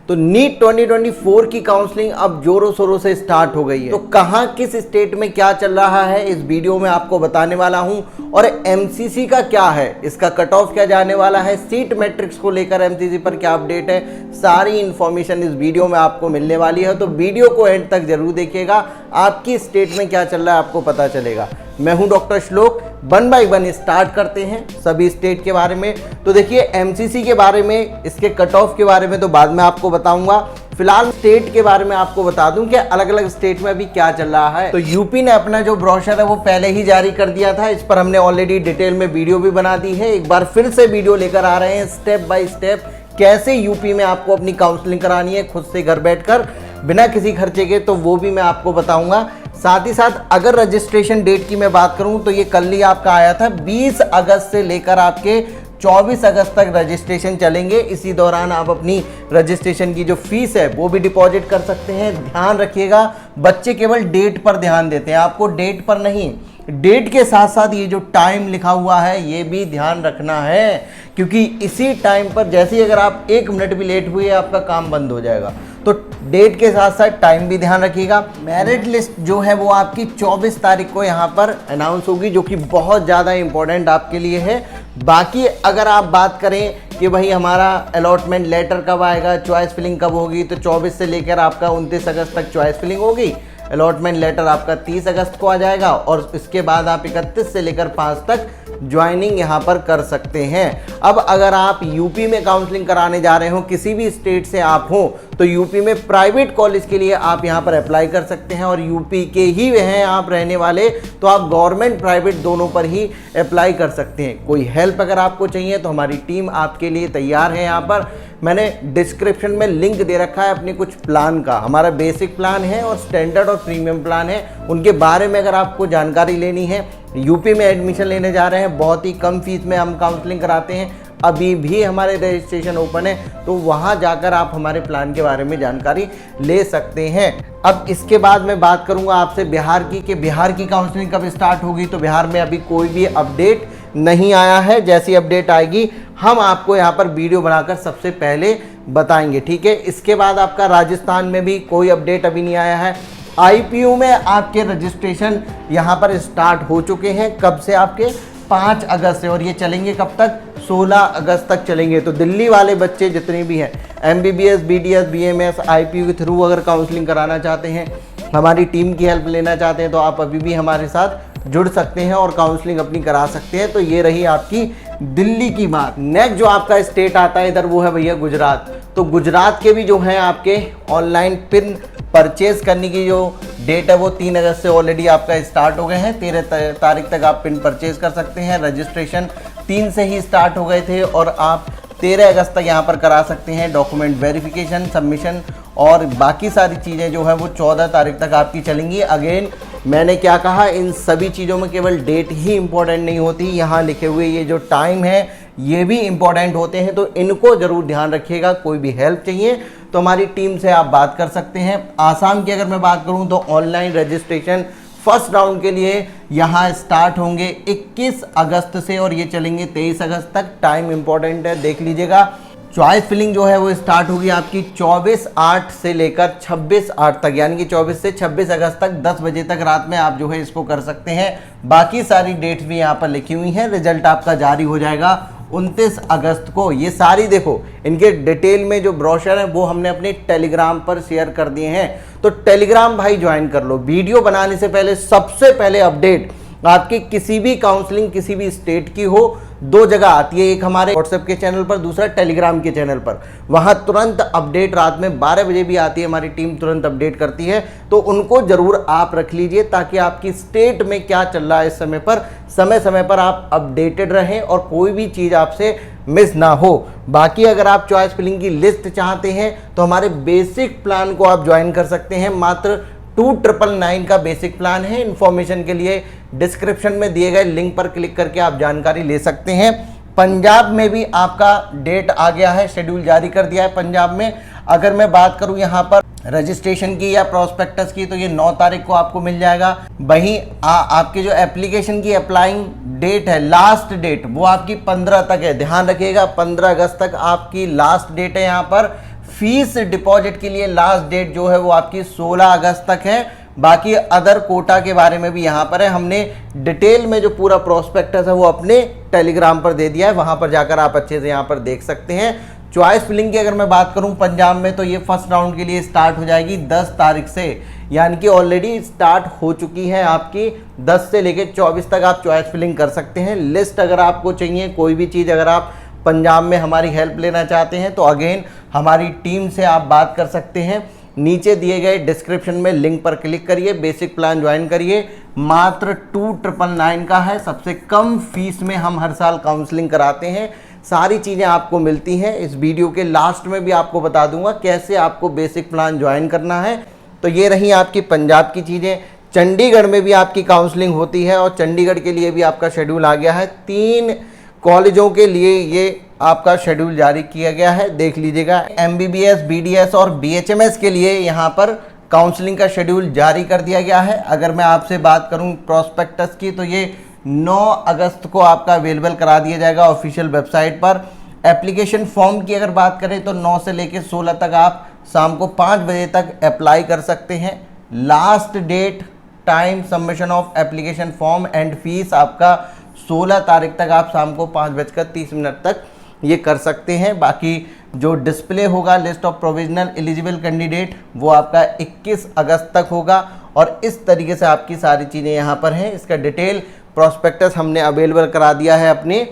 तो नीट 2024 की काउंसलिंग अब जोरों शोरों से स्टार्ट हो गई है। तो कहां किस स्टेट में क्या चल रहा है इस वीडियो में आपको बताने वाला हूं, और एमसीसी का क्या है, इसका कट ऑफ क्या जाने वाला है, सीट मैट्रिक्स को लेकर एमसीसी पर क्या अपडेट है, सारी इंफॉर्मेशन इस वीडियो में आपको मिलने वाली है। तो वीडियो को एंड तक जरूर देखिएगा, आपकी स्टेट में क्या चल रहा है आपको पता चलेगा। मैं हूं डॉक्टर श्लोक। 1 बाय 1 स्टार्ट करते हैं सभी स्टेट के बारे में। तो देखिए एमसीसी के बारे में, इसके कट ऑफ के बारे में तो बाद में आपको बताऊंगा। फिलहाल स्टेट के बारे में आपको बता दूं कि अलग अलग स्टेट में अभी क्या चल रहा है। तो यूपी ने अपना जो ब्रोशर है वो पहले ही जारी कर दिया था, इस पर हमने ऑलरेडी डिटेल में वीडियो भी बना दी है। एक बार फिर से वीडियो लेकर आ रहे हैं स्टेप बाय स्टेप, कैसे यूपी में आपको अपनी काउंसलिंग करानी है खुद से घर बैठकर बिना किसी खर्चे के, तो वो भी मैं आपको बताऊंगा। साथ ही साथ अगर रजिस्ट्रेशन डेट की मैं बात करूं तो ये कल ही आपका आया था, 20 अगस्त से लेकर आपके 24 अगस्त तक रजिस्ट्रेशन चलेंगे। इसी दौरान आप अपनी रजिस्ट्रेशन की जो फीस है वो भी डिपॉजिट कर सकते हैं। ध्यान रखिएगा, बच्चे केवल डेट पर ध्यान देते हैं, आपको डेट पर नहीं, डेट के साथ साथ ये जो टाइम लिखा हुआ है ये भी ध्यान रखना है, क्योंकि इसी टाइम पर जैसे ही अगर आप 1 मिनट भी लेट हुए आपका काम बंद हो जाएगा। तो डेट के साथ साथ टाइम भी ध्यान रखिएगा। मेरिट लिस्ट जो है वो आपकी 24 तारीख को यहाँ पर अनाउंस होगी, जो कि बहुत ज़्यादा इंपॉर्टेंट आपके लिए है। बाकी अगर आप बात करें कि भाई हमारा अलॉटमेंट लेटर कब आएगा, चॉइस फिलिंग कब होगी, तो 24 से लेकर आपका 29 अगस्त तक चॉइस फिलिंग होगी। अलॉटमेंट लेटर आपका 30 अगस्त को आ जाएगा और इसके बाद आप 31 से लेकर 5 तक ज्वाइनिंग यहाँ पर कर सकते हैं। अब अगर आप यूपी में काउंसलिंग कराने जा रहे हो, किसी भी स्टेट से आप हो, तो यूपी में प्राइवेट कॉलेज के लिए आप यहाँ पर अप्लाई कर सकते हैं, और यूपी के ही हैं आप रहने वाले तो आप गवर्नमेंट प्राइवेट दोनों पर ही अप्लाई कर सकते हैं। कोई हेल्प अगर आपको चाहिए तो हमारी टीम आपके लिए तैयार है। यहाँ पर मैंने डिस्क्रिप्शन में लिंक दे रखा है अपने कुछ प्लान का, हमारा बेसिक प्लान है और स्टैंडर्ड और प्रीमियम प्लान है, उनके बारे में अगर आपको जानकारी लेनी है। यूपी में एडमिशन लेने जा रहे हैं, बहुत ही कम फीस में हम काउंसलिंग कराते हैं, अभी भी हमारे रजिस्ट्रेशन ओपन है, तो वहाँ जाकर आप हमारे प्लान के बारे में जानकारी ले सकते हैं। अब इसके बाद मैं बात करूँगा आपसे बिहार की, कि बिहार की काउंसलिंग कब स्टार्ट होगी। तो बिहार में अभी कोई भी अपडेट नहीं आया है, जैसी अपडेट आएगी हम आपको यहाँ पर वीडियो बनाकर सबसे पहले बताएंगे, ठीक है। इसके बाद आपका राजस्थान में भी कोई अपडेट अभी नहीं आया है। आईपीयू में आपके रजिस्ट्रेशन यहाँ पर स्टार्ट हो चुके हैं, कब से, आपके 5 अगस्त से, और ये चलेंगे कब तक, 16 अगस्त तक चलेंगे। तो दिल्ली वाले बच्चे जितने भी हैं, एमबीबीएस, बीडीएस, बीएमएस, आईपीयू के थ्रू अगर काउंसलिंग कराना चाहते हैं, हमारी टीम की हेल्प लेना चाहते हैं, तो आप अभी भी हमारे साथ जुड़ सकते हैं और काउंसलिंग अपनी करा सकते हैं। तो ये रही आपकी दिल्ली की बात। नेक्स्ट जो आपका स्टेट आता है इधर वो है भैया गुजरात। तो गुजरात के भी जो है आपके ऑनलाइन पिन परचेज करने की जो डेट है वो 3 अगस्त से ऑलरेडी आपका स्टार्ट हो गए हैं। 13 तारीख तक आप पिन परचेज कर सकते हैं। रजिस्ट्रेशन 3 से ही स्टार्ट हो गए थे और आप 13 अगस्त तक यहाँ पर करा सकते हैं। डॉक्यूमेंट वेरिफिकेशन, सबमिशन और बाकी सारी चीज़ें जो है वो 14 तारीख तक आपकी चलेंगी। अगेन मैंने क्या कहा, इन सभी चीज़ों में केवल डेट ही इम्पोर्टेंट नहीं होती, यहाँ लिखे हुए ये जो टाइम है ये भी इम्पोर्टेंट होते हैं, तो इनको ज़रूर ध्यान रखिएगा। कोई भी हेल्प चाहिए तो हमारी टीम से आप बात कर सकते हैं। आसाम की अगर मैं बात करूँ तो ऑनलाइन रजिस्ट्रेशन फर्स्ट राउंड के लिए यहाँ स्टार्ट होंगे 21 अगस्त से और ये चलेंगे 23 अगस्त तक। टाइम इंपॉर्टेंट है, देख लीजिएगा। चॉइस फिलिंग जो है वो स्टार्ट होगी आपकी 24/8 से लेकर 26/8 तक, यानी कि 24 से 26 अगस्त तक 10 बजे तक रात में आप जो है इसको कर सकते हैं। बाकी सारी डेट्स भी यहाँ पर लिखी हुई हैं। रिजल्ट आपका जारी हो जाएगा 29 अगस्त को। ये सारी देखो, इनके डिटेल में जो ब्रोशर है वो हमने अपने टेलीग्राम पर शेयर कर दिए हैं, तो टेलीग्राम भाई ज्वाइन कर लो। वीडियो बनाने से पहले सबसे पहले अपडेट आपकी किसी भी काउंसलिंग किसी भी स्टेट की हो, 2 जगह आती है, एक हमारे व्हाट्सएप के चैनल पर, दूसरा टेलीग्राम के चैनल पर। वहां तुरंत अपडेट रात में 12 बजे भी आती है, हमारी टीम तुरंत अपडेट करती है, तो उनको जरूर आप रख लीजिए ताकि आपकी स्टेट में क्या चल रहा है इस समय पर आप अपडेटेड रहें और कोई भी चीज़ आपसे मिस ना हो। बाकी अगर आप चॉइस फिलिंग की लिस्ट चाहते हैं तो हमारे बेसिक प्लान को आप ज्वाइन कर सकते हैं। मात्र 2999 का बेसिक प्लान है। इन्फॉर्मेशन के लिए डिस्क्रिप्शन में दिए गए लिंक पर क्लिक करके आप जानकारी ले सकते हैं। पंजाब में भी आपका डेट आ गया है, शेड्यूल जारी कर दिया है पंजाब में। अगर मैं बात करूं यहाँ पर रजिस्ट्रेशन की या प्रोस्पेक्टस की, तो ये 9 तारीख को आपको मिल जाएगा। वहीं आपके जो एप्लीकेशन की अप्लाइंग डेट है, लास्ट डेट, वो आपकी 15 तक है। ध्यान रखिएगा, 15 अगस्त तक आपकी लास्ट डेट है यहाँ पर। फीस डिपॉजिट के लिए लास्ट डेट जो है वो आपकी 16 अगस्त तक है। बाकी अदर कोटा के बारे में भी यहाँ पर है, हमने डिटेल में जो पूरा प्रोस्पेक्टस है वो अपने टेलीग्राम पर दे दिया है, वहाँ पर जाकर आप अच्छे से यहाँ पर देख सकते हैं। चॉइस फिलिंग की अगर मैं बात करूं पंजाब में, तो ये फर्स्ट राउंड के लिए स्टार्ट हो जाएगी 10 तारीख से, यानी कि ऑलरेडी स्टार्ट हो चुकी है आपकी। 10 से लेकर 24 तक आप चॉइस फिलिंग कर सकते हैं। लिस्ट अगर आपको चाहिए, कोई भी चीज़ अगर आप पंजाब में हमारी हेल्प लेना चाहते हैं, तो अगेन हमारी टीम से आप बात कर सकते हैं। नीचे दिए गए डिस्क्रिप्शन में लिंक पर क्लिक करिए, बेसिक प्लान ज्वाइन करिए। मात्र 2999 का है, सबसे कम फीस में हम हर साल काउंसलिंग कराते हैं। सारी चीज़ें आपको मिलती हैं। इस वीडियो के लास्ट में भी आपको बता दूंगा कैसे आपको बेसिक प्लान ज्वाइन करना है। तो ये रही आपकी पंजाब की चीज़ें। चंडीगढ़ में भी आपकी काउंसलिंग होती है और चंडीगढ़ के लिए भी आपका शेड्यूल आ गया है। 3 कॉलेजों के लिए ये आपका शेड्यूल जारी किया गया है, देख लीजिएगा। MBBS, BDS और BHMS के लिए यहाँ पर काउंसलिंग का शेड्यूल जारी कर दिया गया है। अगर मैं आपसे बात करूँ प्रोस्पेक्टस की, तो ये 9 अगस्त को आपका अवेलेबल करा दिया जाएगा ऑफिशियल वेबसाइट पर। एप्लीकेशन फॉर्म की अगर बात करें तो 9 से लेकर 16 तक आप शाम को 5 बजे तक अप्लाई कर सकते हैं। Last date time submission of application form and fees आपका 16 तारीख तक, आप शाम को 5:30 तक ये कर सकते हैं। बाकी जो डिस्प्ले होगा list of provisional eligible candidate, वो आपका 21 अगस्त तक होगा। और इस तरीके से आपकी सारी चीज़ें यहाँ पर हैं। इसका डिटेल प्रोस्पेक्टस हमने अवेलेबल करा दिया है अपने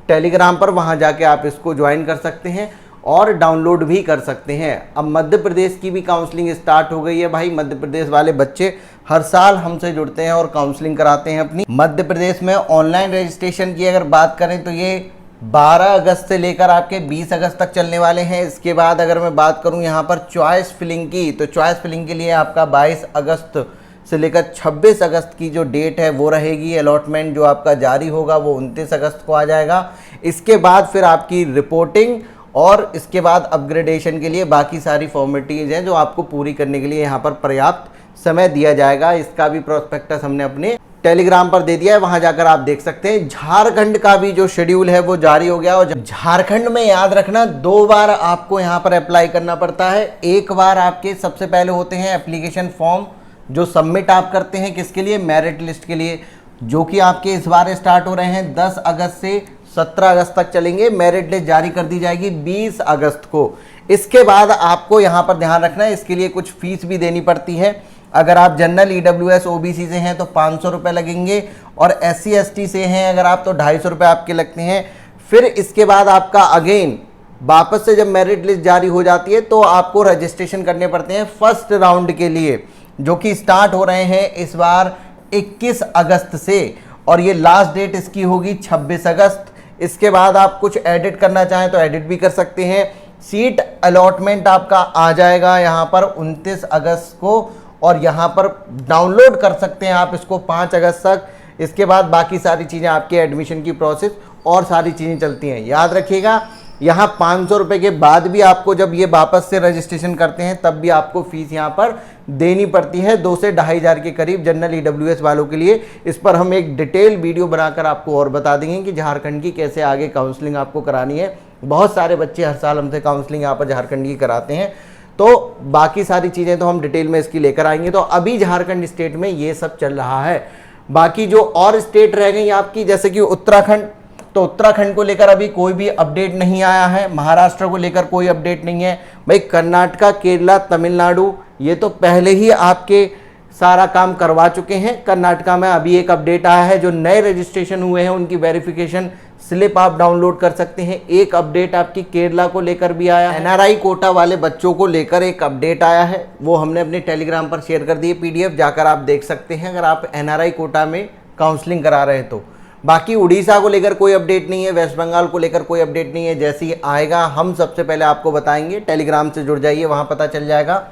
टेलीग्राम पर, वहाँ जाके आप इसको ज्वाइन कर सकते हैं और डाउनलोड भी कर सकते हैं। अब मध्य प्रदेश की भी काउंसलिंग स्टार्ट हो गई है भाई। मध्य प्रदेश वाले बच्चे हर साल हमसे जुड़ते हैं और काउंसलिंग कराते हैं अपनी। मध्य प्रदेश में ऑनलाइन रजिस्ट्रेशन की अगर बात करें तो ये 12 अगस्त से लेकर आपके 20 अगस्त तक चलने वाले हैं। इसके बाद अगर मैं बात करूं यहाँ पर चॉइस फिलिंग की, तो चॉइस फिलिंग के लिए आपका 22 अगस्त से लेकर 26 अगस्त की जो डेट है वो रहेगी। अलॉटमेंट जो आपका जारी होगा वो 29 अगस्त को आ जाएगा। इसके बाद फिर आपकी रिपोर्टिंग और इसके बाद अपग्रेडेशन के लिए बाकी सारी फॉर्मेलिटीज़ हैं जो आपको पूरी करने के लिए यहाँ पर पर्याप्त समय दिया जाएगा। इसका भी प्रोस्पेक्टस हमने अपने टेलीग्राम पर दे दिया है, वहां जाकर आप देख सकते हैं। झारखंड का भी जो शेड्यूल है वो जारी हो गया। और झारखंड में याद रखना 2 बार आपको यहाँ पर अप्लाई करना पड़ता है। एक बार आपके सबसे पहले होते हैं एप्लीकेशन फॉर्म जो सबमिट आप करते हैं, किसके लिए, मेरिट लिस्ट के लिए, जो कि आपके इस बार स्टार्ट हो रहे हैं 10 अगस्त से 17 अगस्त तक चलेंगे। मेरिट लिस्ट जारी कर दी जाएगी 20 अगस्त को। इसके बाद आपको यहाँ पर ध्यान रखना है, इसके लिए कुछ फीस भी देनी पड़ती है। अगर आप जनरल EWS OBC से हैं तो 500 रुपये लगेंगे, और SC ST से हैं अगर आप तो 250 रुपये आपके लगते हैं। फिर इसके बाद आपका अगेन वापस से जब मेरिट लिस्ट जारी हो जाती है तो आपको रजिस्ट्रेशन करने पड़ते हैं फर्स्ट राउंड के लिए, जो कि स्टार्ट हो रहे हैं इस बार 21 अगस्त से, और ये लास्ट डेट इसकी होगी 26 अगस्त। इसके बाद आप कुछ एडिट करना चाहें तो एडिट भी कर सकते हैं। सीट अलॉटमेंट आपका आ जाएगा यहाँ पर 29 अगस्त को, और यहाँ पर डाउनलोड कर सकते हैं आप इसको 5 अगस्त तक। इसके बाद बाकी सारी चीज़ें आपके एडमिशन की प्रोसेस और सारी चीज़ें चलती हैं। याद रखिएगा, यहाँ 500 रुपये के बाद भी आपको जब ये वापस से रजिस्ट्रेशन करते हैं तब भी आपको फीस यहाँ पर देनी पड़ती है 2 से 2,500 के करीब जनरल EWS वालों के लिए। इस पर हम एक डिटेल वीडियो बनाकर आपको और बता देंगे कि झारखंड की कैसे आगे काउंसलिंग आपको करानी है। बहुत सारे बच्चे हर साल हमसे काउंसलिंग यहाँ पर झारखंड की कराते हैं, तो बाकी सारी चीज़ें तो हम डिटेल में इसकी लेकर आएंगे। तो अभी झारखंड स्टेट में ये सब चल रहा है। बाकी जो और स्टेट रह गई आपकी, जैसे कि उत्तराखंड, तो उत्तराखंड को लेकर अभी कोई भी अपडेट नहीं आया है। महाराष्ट्र को लेकर कोई अपडेट नहीं है भाई। कर्नाटका, केरला, तमिलनाडु ये तो पहले ही आपके सारा काम करवा चुके हैं। कर्नाटका में अभी एक अपडेट आया है, जो नए रजिस्ट्रेशन हुए हैं उनकी वेरिफिकेशन स्लिप आप डाउनलोड कर सकते हैं। एक अपडेट आपकी केरला को लेकर भी आया है। NRI कोटा वाले बच्चों को लेकर एक अपडेट आया है, वो हमने अपने टेलीग्राम पर शेयर कर दी है PDF, जाकर आप देख सकते हैं अगर आप NRI कोटा में काउंसलिंग करा रहे हैं तो। बाकी उड़ीसा को लेकर कोई अपडेट नहीं है, वेस्ट बंगाल को लेकर कोई अपडेट नहीं है। जैसे ही आएगा हम सबसे पहले आपको बताएंगे। टेलीग्राम से जुड़ जाइए, वहाँ पता चल जाएगा।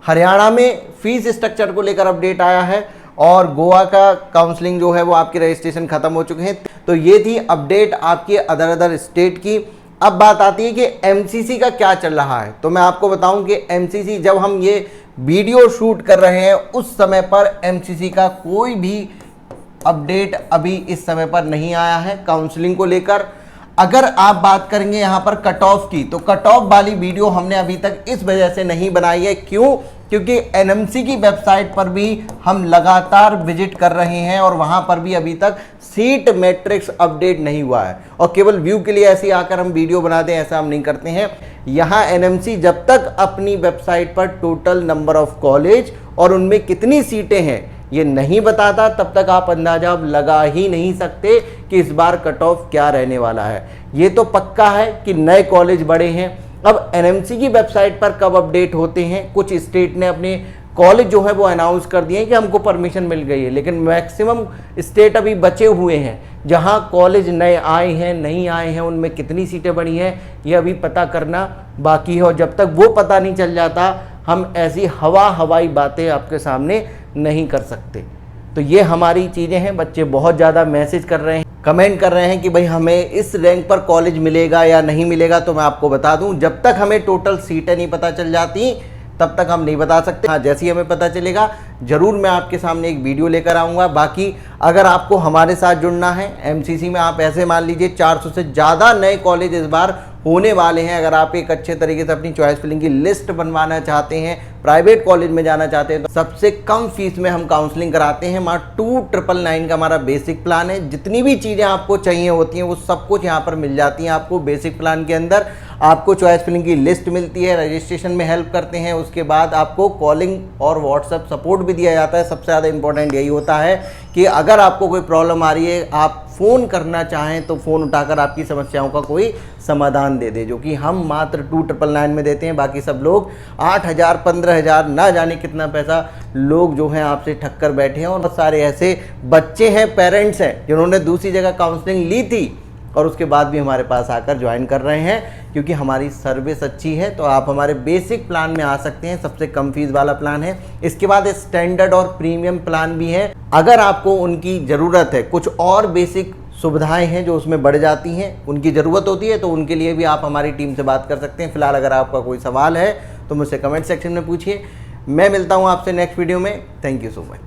हरियाणा में फीस स्ट्रक्चर को लेकर अपडेट आया है, और गोवा का काउंसलिंग जो है वो आपके रजिस्ट्रेशन खत्म हो चुके हैं। तो ये थी अपडेट आपकी अदर स्टेट की। अब बात आती है कि MCC का क्या चल रहा है। तो मैं आपको बताऊं कि MCC, जब हम ये वीडियो शूट कर रहे हैं उस समय पर MCC का कोई भी अपडेट अभी इस समय पर नहीं आया है काउंसलिंग को लेकर। अगर आप बात करेंगे यहाँ पर कट ऑफ की, तो कट ऑफ वाली वीडियो हमने अभी तक इस वजह से नहीं बनाई है। क्यों? क्योंकि एनएमसी की वेबसाइट पर भी हम लगातार विजिट कर रहे हैं और वहां पर भी अभी तक सीट मैट्रिक्स अपडेट नहीं हुआ है, और केवल व्यू के लिए ऐसे आकर हम वीडियो बना दें, ऐसा हम नहीं करते हैं। यहाँ एनएमसी जब तक अपनी वेबसाइट पर टोटल नंबर ऑफ कॉलेज और उनमें कितनी सीटें हैं ये नहीं बताता, तब तक आप अंदाजा लगा ही नहीं सकते कि इस बार कट ऑफ क्या रहने वाला है। ये तो पक्का है कि नए कॉलेज बढ़े हैं। अब एनएमसी की वेबसाइट पर कब अपडेट होते हैं, कुछ स्टेट ने अपने कॉलेज जो है वो अनाउंस कर दिए हैं कि हमको परमिशन मिल गई है, लेकिन मैक्सिमम स्टेट अभी बचे हुए हैं जहां कॉलेज नए आए हैं, नहीं आए हैं, उनमें कितनी सीटें बढ़ी हैं ये अभी पता करना बाकी है। और जब तक वो पता नहीं चल जाता हम ऐसी हवाई बातें आपके सामने नहीं कर सकते। तो ये हमारी चीज़ें हैं। बच्चे बहुत ज़्यादा मैसेज कर रहे हैं, कमेंट कर रहे हैं कि भाई हमें इस रैंक पर कॉलेज मिलेगा या नहीं मिलेगा। तो मैं आपको बता दूं, जब तक हमें टोटल सीटें नहीं पता चल जाती तब तक हम नहीं बता सकते। हाँ, जैसे ही हमें पता चलेगा ज़रूर मैं आपके सामने एक वीडियो लेकर आऊँगा। बाकी अगर आपको हमारे साथ जुड़ना है एमसीसी में, आप ऐसे मान लीजिए 400 से ज़्यादा नए कॉलेज इस बार होने वाले हैं। अगर आप एक अच्छे तरीके से अपनी चॉइस फिलिंग की लिस्ट बनवाना चाहते हैं, प्राइवेट कॉलेज में जाना चाहते हैं, तो सबसे कम फीस में हम काउंसलिंग कराते हैं। वहाँ 2999 का हमारा बेसिक प्लान है। जितनी भी चीज़ें आपको चाहिए होती हैं वो सब कुछ यहाँ पर मिल जाती हैं आपको बेसिक प्लान के अंदर। आपको चॉइस फिलिंग की लिस्ट मिलती है, रजिस्ट्रेशन में हेल्प करते हैं, उसके बाद आपको कॉलिंग और व्हाट्सएप सपोर्ट भी दिया जाता है। सबसे ज़्यादा इंपॉर्टेंट यही होता है कि अगर आपको कोई प्रॉब्लम आ रही है, आप फ़ोन करना चाहें तो फ़ोन उठाकर आपकी समस्याओं का कोई समाधान दे दे, जो कि हम मात्र 2999 में देते हैं। बाकी सब लोग 8000 15000 ना जाने कितना पैसा लोग जो हैं आपसे ठग कर बैठे हैं। और बहुत सारे ऐसे बच्चे हैं, पेरेंट्स हैं, जिन्होंने दूसरी जगह काउंसलिंग ली थी और उसके बाद भी हमारे पास आकर ज्वाइन कर रहे हैं, क्योंकि हमारी सर्विस अच्छी है। तो आप हमारे बेसिक प्लान में आ सकते हैं, सबसे कम फीस वाला प्लान है। इसके बाद स्टैंडर्ड और प्रीमियम प्लान भी है। अगर आपको उनकी ज़रूरत है, कुछ और बेसिक सुविधाएं हैं जो उसमें बढ़ जाती हैं, उनकी ज़रूरत होती है, तो उनके लिए भी आप हमारी टीम से बात कर सकते हैं। फिलहाल अगर आपका कोई सवाल है तो मुझसे कमेंट सेक्शन में पूछिए। मैं मिलता हूँ आपसे नेक्स्ट वीडियो में। Thank you so much.